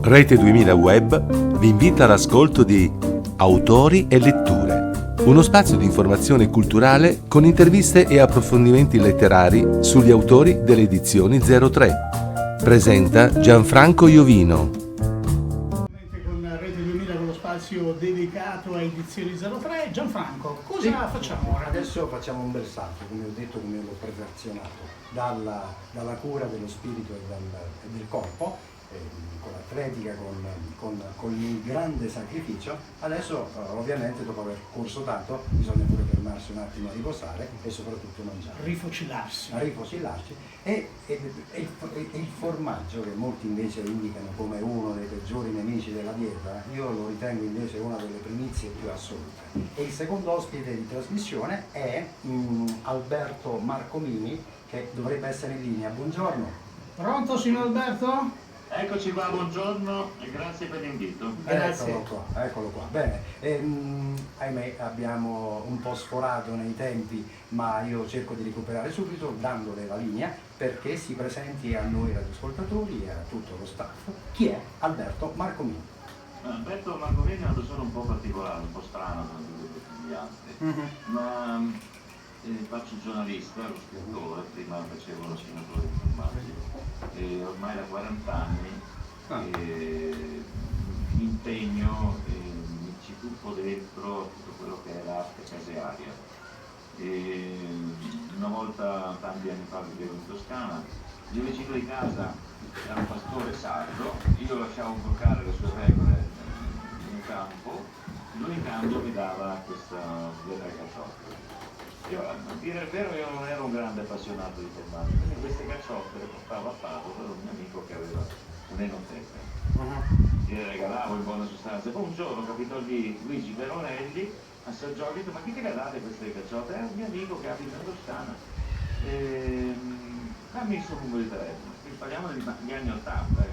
Rete 2000 Web vi invita all'ascolto di Autori e Letture, uno spazio di informazione culturale con interviste e approfondimenti letterari sugli autori delle edizioni 03. Presenta Gianfranco Iovino. Con Rete 2000, con lo spazio dedicato a edizioni 03. Gianfranco, cosa facciamo ora? Adesso facciamo un bel salto, come ho detto, come l'ho perfezionato, dalla cura dello spirito e del corpo, con l'atletica, con il grande sacrificio. Adesso ovviamente, dopo aver corso tanto, bisogna pure fermarsi un attimo a riposare e soprattutto mangiare. Rifocilarsi. E il formaggio, che molti invece indicano come uno dei peggiori nemici della dieta, io lo ritengo invece una delle primizie più assolute. E il secondo ospite di trasmissione è Alberto Marcomini, che dovrebbe essere in linea. Buongiorno. Pronto, signor Alberto? Eccoci qua, buongiorno e grazie per l'invito. Grazie. Eccolo qua. Bene, ahimè abbiamo un po' sforato nei tempi, ma io cerco di recuperare subito dandole la linea perché si presenti a noi radioascoltatori e a tutto lo staff. Chi è Alberto Marcomini? Alberto Marcomini è una persona un po' particolare, un po' strana tra tutti gli altri, ma faccio il giornalista, lo scrittore, prima facevo lo scrittore di formaggi e ormai da 40 anni mi impegno e mi ci tuffo dentro tutto quello che è l'arte casearia. Una volta, tanti anni fa, vivevo in Toscana, il mio vicino di casa era un pastore sardo, io lasciavo giocare le sue pecore in campo, lui in cambio mi dava questa delle carcioffe. Io, a dire il vero, io non ero un grande appassionato di formaggi, quindi queste carcioffe le portavo a Padova da un mio amico che aveva un'enoteca. Gliele regalavo in buona sostanza. Poi un giorno capitò lì Luigi Veronelli, assaggiò, ha detto: ma chi te le date queste carcioffe? È un mio amico che abita in Toscana. Dammi il suo numero di telefono, quindi parliamo degli anni 80,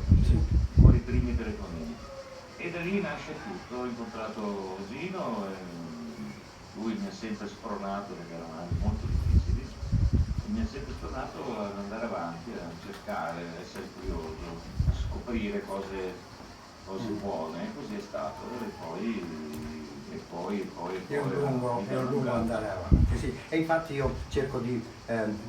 fuori i primi telefonini. E da lì nasce tutto. Ho incontrato Gino, lui mi ha sempre spronato, perché erano anni molto difficili, mi ha sempre spronato ad andare avanti, a cercare, a essere curioso, a scoprire cose buone, e così è stato. E poi È un lungo andare avanti, sì. E infatti io cerco di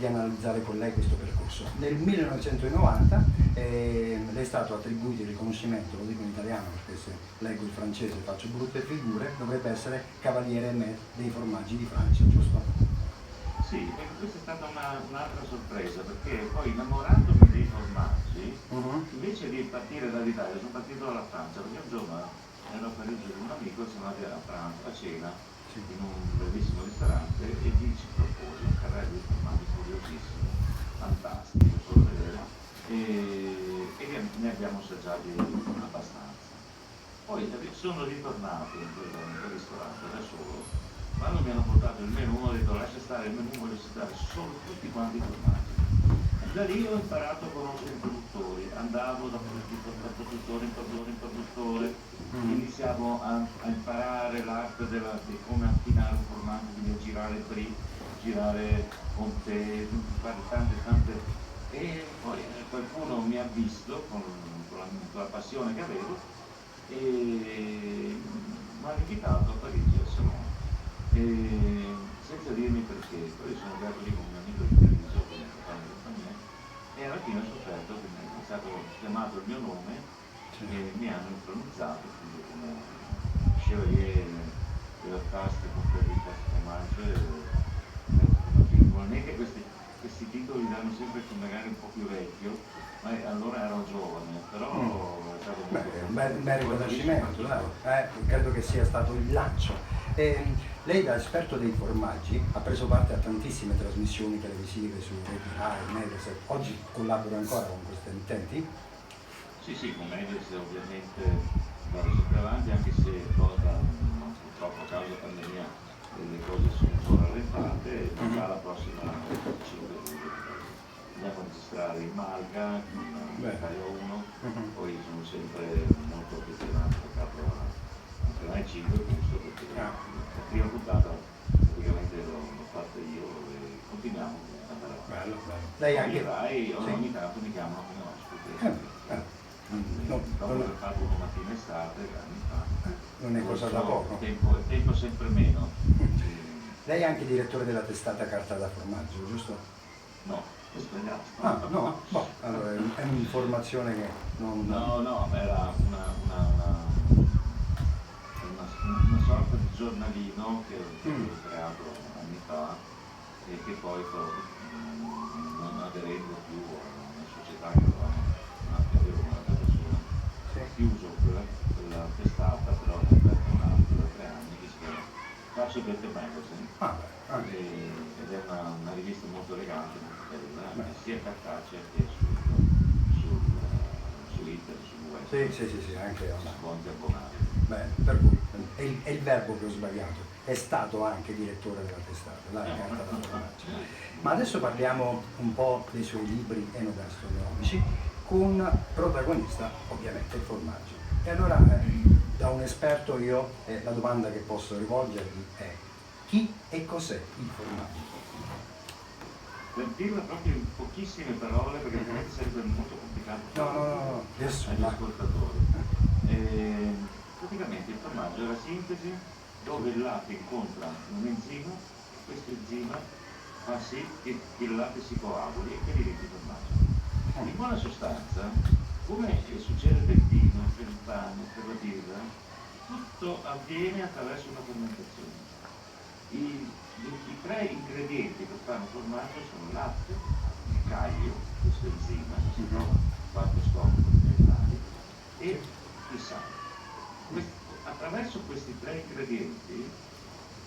analizzare con lei questo percorso. Nel 1990 le è stato attribuito il riconoscimento, lo dico in italiano perché se leggo il francese faccio brutte figure, dovrebbe essere Cavaliere Maître dei formaggi di Francia, giusto? Sì, e questa è stata un'altra sorpresa, perché poi, innamorandomi dei formaggi, invece di partire dall'Italia, sono partito dalla Francia, perché un giorno ero a Parigi con un amico, siamo andati a cena in un bellissimo ristorante e lì ci propose un carrello di formaggi curiosissimo, fantastico, solo vedere, e ne abbiamo assaggiati abbastanza. Poi sono ritornato in quel ristorante da solo, quando mi hanno portato il menù ho detto: lascia stare il menù, voglio assaggiare solo tutti quanti i formaggi. Da lì ho imparato a conoscere i produttori, andavo da produttore in produttore, iniziavo a imparare l'arte di come affinare un formaggio, quindi a girare il brie, girare Conte, fare tante, e poi qualcuno mi ha visto con la passione che avevo e mi ha invitato a Parigi al salone, senza dirmi perché. Poi sono andato lì con un mio amico di Treviso, con il compagno di compagnia, e alla fine ho scoperto che mi è stato chiamato il mio nome e mi hanno intronizzato quindi come Chevalier della Taste Conferita Formaggio. Naturalmente questi titoli danno sempre magari un po' più vecchio, ma allora ero giovane, però è stato un bel riconoscimento, credo che sia stato il lancio. Lei, da esperto dei formaggi, ha preso parte a tantissime trasmissioni televisive su Rete Rai, Mediaset. Oggi collabora ancora con queste emittenti? Sì, con Mediaset ovviamente vado sempre avanti, anche se purtroppo a causa della pandemia le cose sono un po' rallentate, e già la prossima 5 luglio andiamo a registrare in Malga con Italia 1, poi sono sempre molto affezionato a capo a Canale 5, giusto, perché la prima puntata praticamente l'ho fatta io e continuiamo ad andare avanti. Bello. Lei anche Rai, ogni tanto mi chiamano come ospite. Dopo aver fatto 3 anni fa. Non è cosa da poco. Tempo sempre meno. Lei è anche direttore della testata Carta da Formaggio, giusto? No, è sbagliato. Ah, no? Boh, allora è un'informazione che non... No, era una sorta di giornalino che ho creato anni fa e che poi non aderendo più a una società che avevo un'altra persona, ho chiuso quella testata, però ho aperto un'altra da 3 anni che si chiama Faccio Better Magazine. Ed è una rivista molto elegante, molto carina, sia cartacea che su internet, sul web. Sì, anche Si può anche abbonare. Bene, per cui è il verbo che ho sbagliato. È stato anche direttore della testata, la Carta da Formaggio. Ma adesso parliamo un po' dei suoi libri enogastronomici, con protagonista ovviamente il formaggio. E allora, da un esperto io, la domanda che posso rivolgergli è: chi e cos'è il formaggio? Per dirla proprio in pochissime parole, perché altrimenti sarebbe molto complicato No, agli ascoltatori. Praticamente il formaggio è la sintesi dove il latte incontra un enzima, questo enzima fa sì che il latte si coaguli e che diventi formaggio. In buona sostanza, come succede per il vino, per il pane, per la birra, tutto avviene attraverso una fermentazione. I 3 ingredienti che fanno formaggio sono il latte, il caglio, questo enzima che si trova quanto stomaco alimentari, e il sale. Attraverso questi 3 ingredienti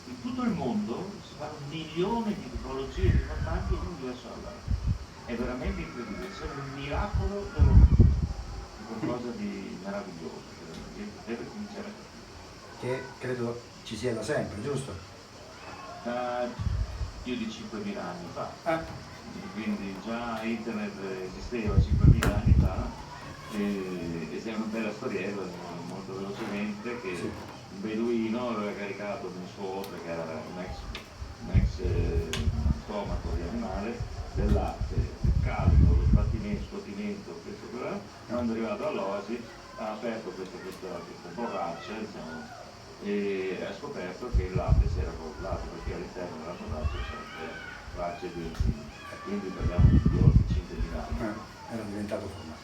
in tutto il mondo si fanno milioni di tipologie di formaggio, uno diverso dall'altro. È veramente incredibile, è un miracolo dell'organismo, è qualcosa di meraviglioso che la gente deve cominciare a capire. Che credo ci sia da sempre, giusto? Più di 5.000 anni fa, quindi già internet esisteva 5.000 anni fa, e c'è una bella storiella molto velocemente che un beduino aveva caricato un suo otre che era un ex stomaco di animale del latte, il caldo, lo sbattimento, questo quello, quando è arrivato all'oasi ha aperto questa borraccia, diciamo, e ha scoperto che il latte si era coagulato perché all'interno della borraccia c'erano tracce di enzimi, quindi parliamo di oltre 5.000 anni. Era diventato formaggio.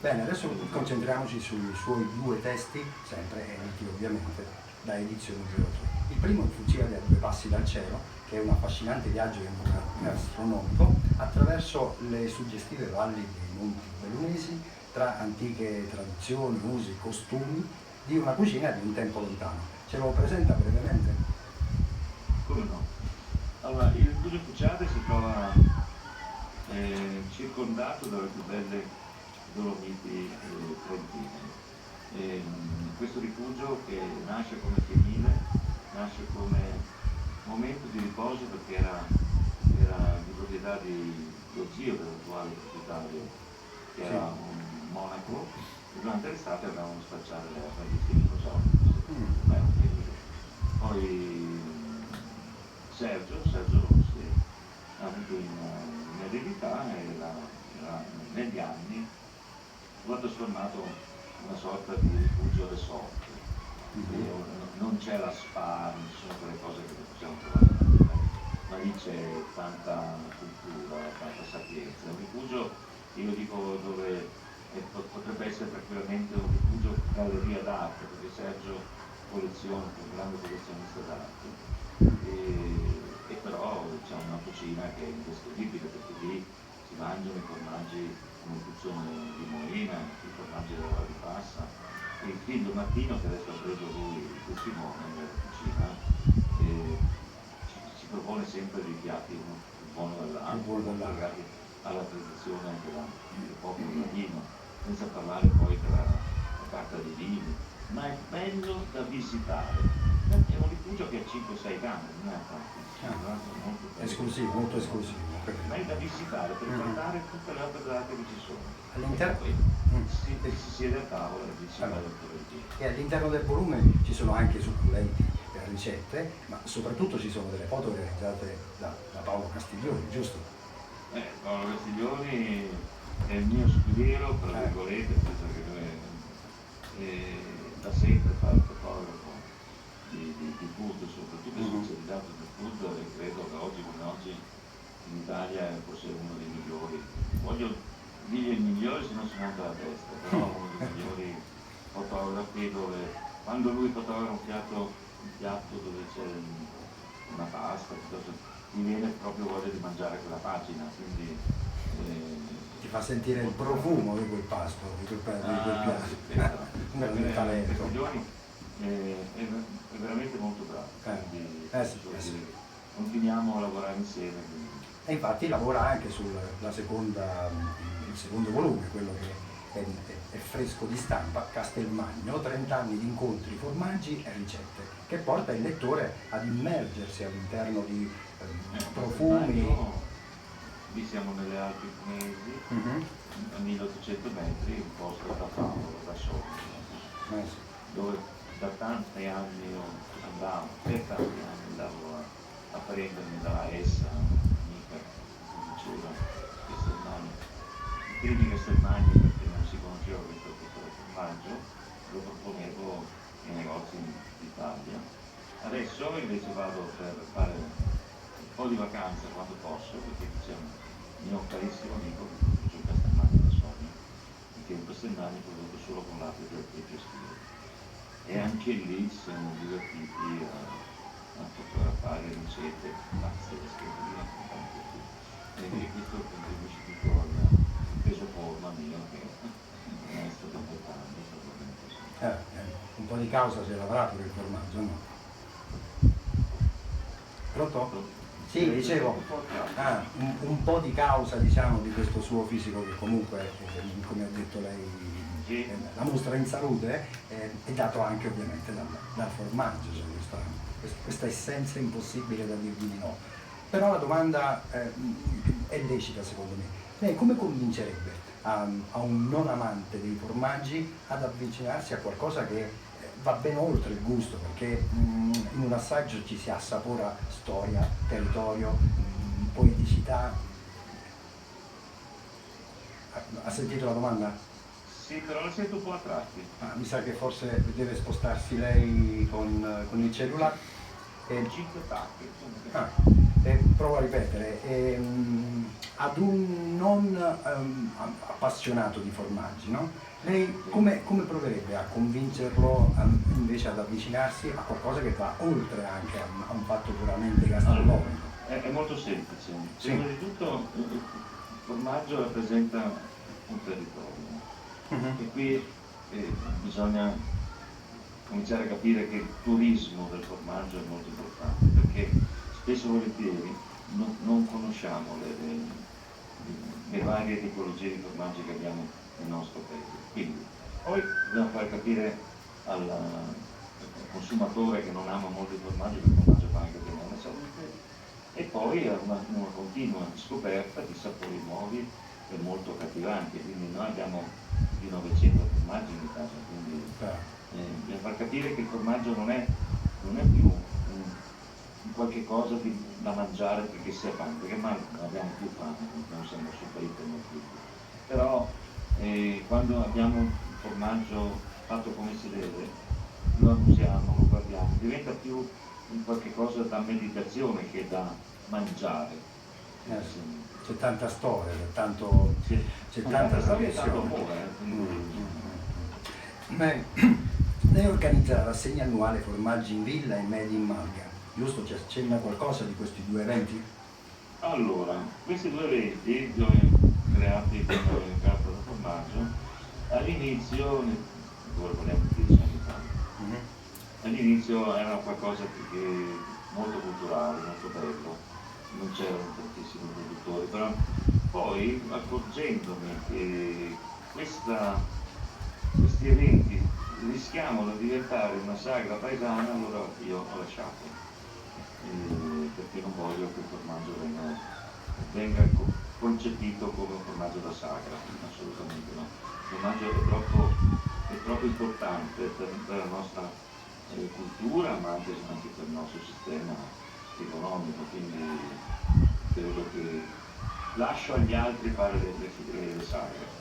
Bene, adesso concentriamoci sui suoi 2 testi, sempre editi ovviamente da Edizioni 03. Il primo è Fucile a 2 passi dal cielo, che è un affascinante viaggio gastronomico attraverso le suggestive valli dei Monti Bellunesi, tra antiche tradizioni, usi, costumi di una cucina di un tempo lontano. Ce lo presenta brevemente? Come no? Allora, il Rifugio Fuciate si trova circondato dalle più belle Dolomiti trentine. Questo rifugio, che nasce come fienile, nasce come momento di riposo perché era di proprietà di lo zio dell'attuale proprietario, che era un monaco, e durante l'estate andavano a spacciare le tradizioni filosofiche. Poi Sergio Rossi ha avuto un'eredità e negli anni ha trasformato una sorta di rifugio alle sorti. Non c'è la spa, non ci sono quelle cose che possiamo trovare, ma lì c'è tanta cultura, tanta sapienza. Un rifugio, io dico, dove potrebbe essere tranquillamente un rifugio galleria d'arte, perché Sergio colleziona, è un grande collezionista d'arte, e però c'è una cucina che è indescrivibile, perché lì si mangiano i formaggi come il cuccione di Moina, i formaggi della Val di Passa, e il figlio Martino, che adesso ha preso lui il testimone nella cucina, ci propone sempre dei piatti più buoni dell'altro, legati alla tradizione anche del popolo latino, senza parlare poi della carta dei vini, ma è bello da visitare. È un rifugio che ha 5-6 camere, non è tanto, molto Esclusivo, molto esclusivo. ma è da visitare per guardare tutte le opere d'arte che ci sono. All'interno Si siede a tavola e si va e all'interno del volume ci sono anche succulenti ricette, ma soprattutto ci sono delle foto realizzate da Paolo Castiglioni, giusto? Paolo Castiglioni è il mio scudiero, tra virgolette, da sempre fa il fotografo di food, soprattutto specializzato nel food, e credo che oggi come oggi in Italia è forse uno dei migliori. Voglio dire il migliore se non si monta la testa, però uno dei migliori fotografi, dove quando lui fotografa un piatto dove c'è una pasta, mi viene proprio voglia di mangiare quella pagina, quindi ti fa sentire il profumo di quel pasto, di quel piatto. Un talento. È veramente molto bravo, quindi Sì. continuiamo a lavorare insieme. Quindi. E infatti lavora anche sul il secondo volume, quello che è fresco di stampa, Castelmagno, 30 anni di incontri, formaggi e ricette, che porta il lettore ad immergersi all'interno di profumi. Lì siamo nelle Alpi Pugliesi, a 1800 metri, un posto da tavolo, da solo, dove da tanti anni io andavo, per tanti anni andavo a prendermi dalla essa, amica, che diceva Castelmagno, i primi Castelmagni, perché non si conosceva questo formaggio, lo proponevo nei negozi d'Italia. Adesso invece vado per fare un po' di vacanza quando posso, perché c'è un mio carissimo amico che produce il Castelmagno da Sonia, che un Castelmagno è prodotto solo con latte e peschiere. E anche lì ci siamo divertiti a fotografare ricette pazzesche, e questo contribuisce tutto al peso forma mio, che non è stato importante. Un po' di causa si è lavorato per il formaggio, no? Pronto? Sì, dicevo, un po' di causa, diciamo, di questo suo fisico che comunque, come ha detto lei, la mostra in salute, è dato anche ovviamente dal formaggio, cioè questa essenza impossibile da dirgli di no. Però la domanda è lecita secondo me. Lei come convincerebbe a un non amante dei formaggi ad avvicinarsi a qualcosa che va ben oltre il gusto, perché in un assaggio ci si assapora storia, territorio, poeticità. Ha sentito la domanda? Sì, però la sento un po' a tratti. Mi sa che forse deve spostarsi lei con il cellulare. 5 tacchi. Provo a ripetere, ad un non appassionato di formaggi, no? Lei come proverebbe a convincerlo invece ad avvicinarsi a qualcosa che va oltre anche a un fatto puramente gastronomico? È molto semplice. Sì. Prima di tutto il formaggio rappresenta un territorio e qui bisogna cominciare a capire che il turismo del formaggio è molto importante, perché spesso e volentieri non conosciamo le varie tipologie di formaggi che abbiamo nel nostro paese. Quindi poi bisogna far capire al consumatore che non ama molto il formaggio, che il formaggio fa anche bene alla salute, e poi una continua scoperta di sapori nuovi e molto accattivanti. Quindi noi abbiamo più di 900 formaggi in Italia, quindi bisogna far capire che il formaggio non è più un qualche cosa da mangiare perché si ha fame, perché mai non abbiamo più fame, non siamo super ipernutriti. Però quando abbiamo un formaggio fatto come si deve, lo annusiamo, lo guardiamo, diventa più un qualche cosa da meditazione che da mangiare. C'è tanta storia, c'è tanta tradizione. Lei organizza la rassegna annuale Formaggi in Villa e Made in Malga, giusto? Ci accenna qualcosa di questi due eventi? Allora, questi due eventi creati con il carta da formaggio, all'inizio, dove vogliamo 10 anni fa, all'inizio era qualcosa che molto culturale, molto bello, non c'erano tantissimi produttori, però poi accorgendomi che questi eventi rischiamo di diventare una sagra paesana, allora io ho lasciato, perché non voglio che il formaggio venga concepito come un formaggio da sagra, assolutamente no. Il formaggio è troppo importante per la nostra cultura, ma anche per il nostro sistema economico, quindi credo che lascio agli altri fare le sagre.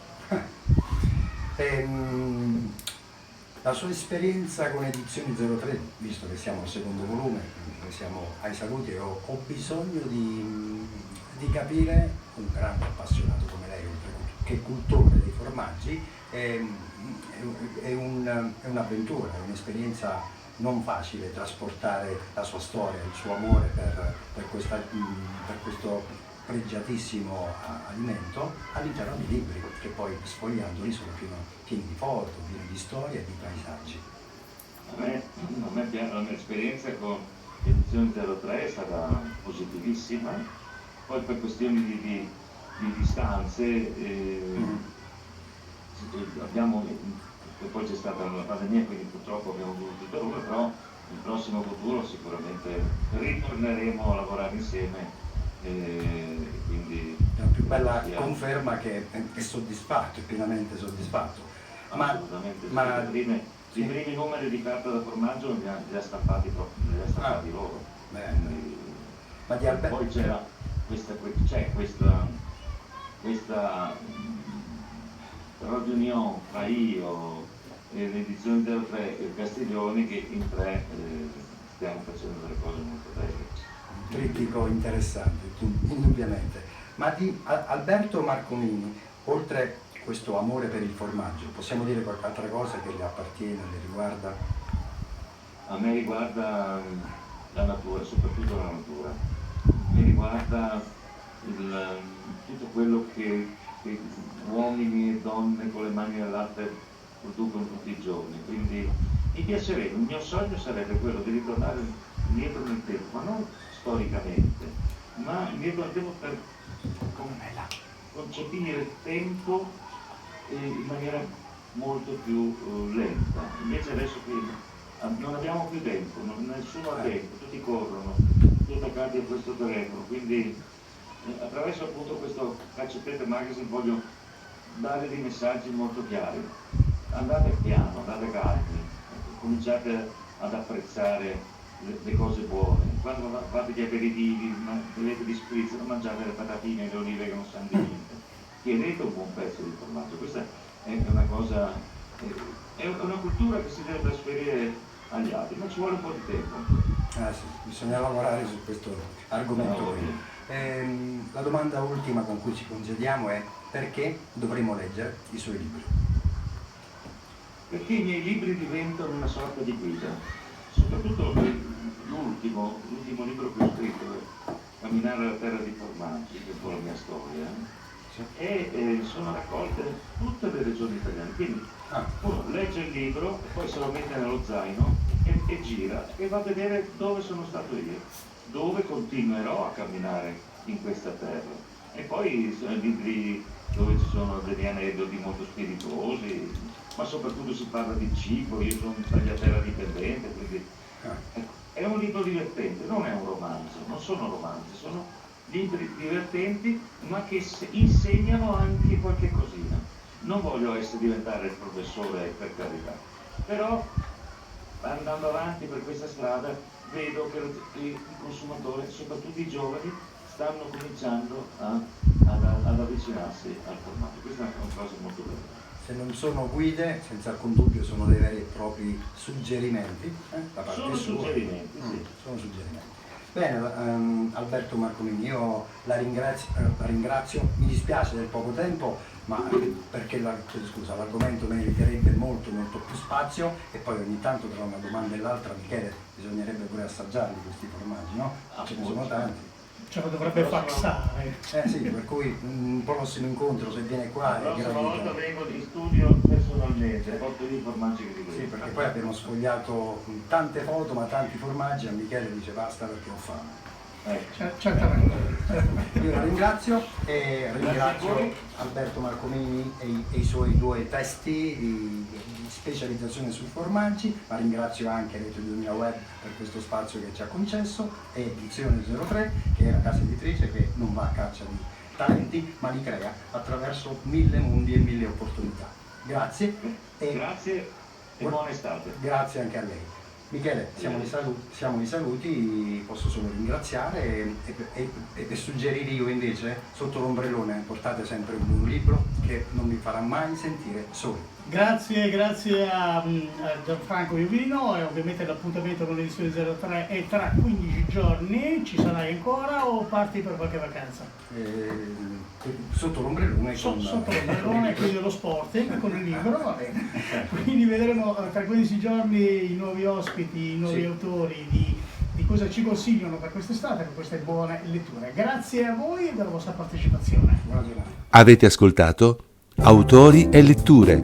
La sua esperienza con Edizioni 03, visto che siamo al secondo volume, che siamo ai saluti, ho bisogno di capire, un grande appassionato come lei, oltre che cultore dei formaggi, è un'avventura, è un'esperienza non facile trasportare la sua storia, il suo amore per questo pregiatissimo alimento all'interno di libri che poi sfogliandoli sono pieni di foto, pieni di storie e di paesaggi. La mia esperienza con Edizioni 03 è stata positivissima, poi per questioni di distanze abbiamo, e poi c'è stata una pandemia, quindi purtroppo abbiamo dovuto interrompere, però nel prossimo futuro sicuramente ritorneremo a lavorare insieme. Quindi la più bella conferma che è soddisfatto, è pienamente soddisfatto. Assolutamente, i primi numeri di carta da formaggio li ha stampati loro. Ma di Alberto... Poi c'era questa riunione tra io e l'Edizione 03 e Castiglioni, che in tre stiamo facendo delle cose molto belle. Trittico interessante, indubbiamente. Ma di Alberto Marcomini, oltre questo amore per il formaggio, possiamo dire qualche altra cosa che le appartiene, le riguarda? A me riguarda la natura, soprattutto la natura. Mi riguarda tutto quello che uomini e donne con le mani nel latte producono tutti i giorni. Quindi mi piacerebbe, il mio sogno sarebbe quello di ritornare indietro nel tempo, ma non storicamente, ma indietro nel tempo per concepire il tempo in maniera molto più lenta. Invece adesso che non abbiamo più tempo, nessuno ha tempo, tutti corrono, tutti attaccati a questo telefono, quindi attraverso appunto questo Cacciottete Magazine voglio dare dei messaggi molto chiari. Andate piano, andate calmi, cominciate ad apprezzare le cose buone. Quando fate gli aperitivi, bevete di spritz, non mangiate le patatine e le olive che non sanno di niente. Chiedete un buon pezzo di formaggio. Questa è una cosa, è una cultura che si deve trasferire agli altri, ma ci vuole un po' di tempo. Sì, bisogna lavorare su questo argomento. La domanda ultima con cui ci congediamo è: perché dovremmo leggere i suoi libri? Perché i miei libri diventano una sorta di guida, soprattutto l'ultimo libro che ho scritto, Camminare la terra di formaggi, che è un po' la mia storia, e sono raccolte tutte le regioni italiane, quindi uno legge il libro, poi se lo mette nello zaino e gira e va a vedere dove sono stato io, dove continuerò a camminare in questa terra. E poi sono libri dove ci sono degli aneddoti molto spiritosi, ma soprattutto si parla di cibo. Io sono un tagliatella dipendente, quindi è un libro divertente, non è un romanzo, non sono romanzi, sono libri divertenti ma che insegnano anche qualche cosina. Non voglio diventare il professore, per carità, però andando avanti per questa strada vedo che i consumatori, soprattutto i giovani, stanno cominciando ad avvicinarsi al formaggio. Questa è una cosa molto bella. Se non sono guide, senza alcun dubbio sono dei veri e propri suggerimenti da parte sua. Suggerimenti, sì. Sono suggerimenti. Bene, Alberto Marcomini, io la ringrazio, mi dispiace del poco tempo, ma perché l'argomento meriterebbe molto più spazio, e poi ogni tanto tra una domanda e l'altra, Michele, bisognerebbe pure assaggiarli questi formaggi, no? Ce ne sono tanti. Ce lo dovrebbe faxare. Sì, per cui un prossimo incontro, se viene qua, la è prossima gradito. volta vengo in studio personalmente, porto lì i formaggi che dico. Sì, perché poi abbiamo sfogliato tante foto, ma tanti formaggi, a Michele dice basta perché ho fame. Certamente. Io la ringrazio e ringrazio Alberto Marcomini e i suoi 2 testi di specializzazione sui formaggi, ma ringrazio anche Rete 2000 Web per questo spazio che ci ha concesso, e Edizione 03, che è una casa editrice che non va a caccia di talenti ma li crea attraverso 1000 mondi e 1000 opportunità. Grazie Grazie e buona estate. Grazie anche a lei. Michele, siamo i saluti, posso solo ringraziare e suggerire io invece, sotto l'ombrellone portate sempre un buon libro che non vi farà mai sentire soli. Grazie a Gianfranco Iovino, e ovviamente l'appuntamento con l'edizione 03 è tra 15 giorni. Ci sarai ancora o parti per qualche vacanza? Sotto l'ombrellone. Sotto l'ombrellone, quindi dello Sporting, con il libro. Quindi vedremo tra 15 giorni i nuovi ospiti, i nuovi autori di cosa ci consigliano per quest'estate, per queste buone letture. Grazie a voi della vostra partecipazione. Buonasera. Avete ascoltato Autori e letture,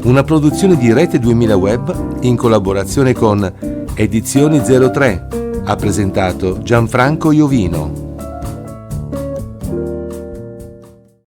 una produzione di Rete 2000 Web in collaborazione con Edizioni 03. Ha presentato Gianfranco Iovino.